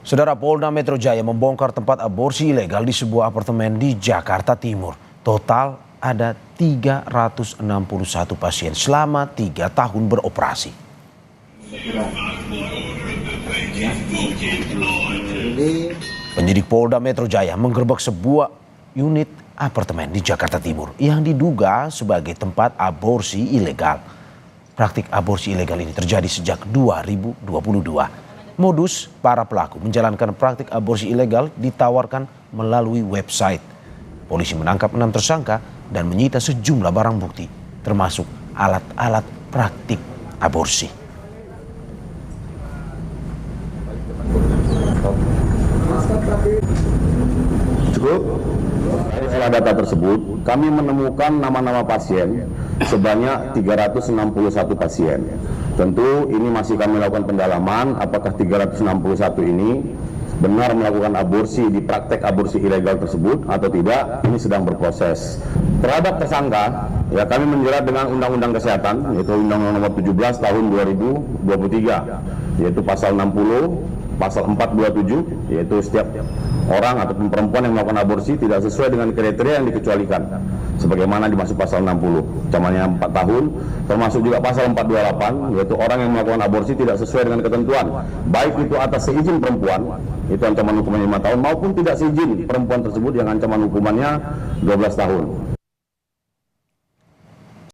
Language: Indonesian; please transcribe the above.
Saudara, Polda Metro Jaya membongkar tempat aborsi ilegal di sebuah apartemen di Jakarta Timur. Total ada 361 pasien selama 3 tahun beroperasi. Penyidik Polda Metro Jaya menggerebek sebuah unit apartemen di Jakarta Timur yang diduga sebagai tempat aborsi ilegal. Praktik aborsi ilegal ini terjadi sejak 2022. Modus para pelaku menjalankan praktik aborsi ilegal ditawarkan melalui website. Polisi menangkap 6 tersangka dan menyita sejumlah barang bukti, termasuk alat-alat praktik aborsi. Cukup. Setelah data tersebut, kami menemukan nama-nama pasien sebanyak 361 pasien. Tentu ini masih kami lakukan pendalaman apakah 361 ini benar melakukan aborsi di praktek aborsi ilegal tersebut atau tidak, ini sedang berproses. Terhadap tersangka, ya kami menjerat dengan Undang-Undang Kesehatan, yaitu Undang-Undang Nomor 17 Tahun 2023, yaitu Pasal 60, Pasal 427, yaitu setiap orang ataupun perempuan yang melakukan aborsi tidak sesuai dengan kriteria yang dikecualikan, sebagaimana dimaksud Pasal 60, ancamannya 4 tahun, termasuk juga Pasal 428, yaitu orang yang melakukan aborsi tidak sesuai dengan ketentuan, baik itu atas seizin perempuan, itu ancaman hukumannya 5 tahun, maupun tidak seizin perempuan tersebut yang ancaman hukumannya 12 tahun.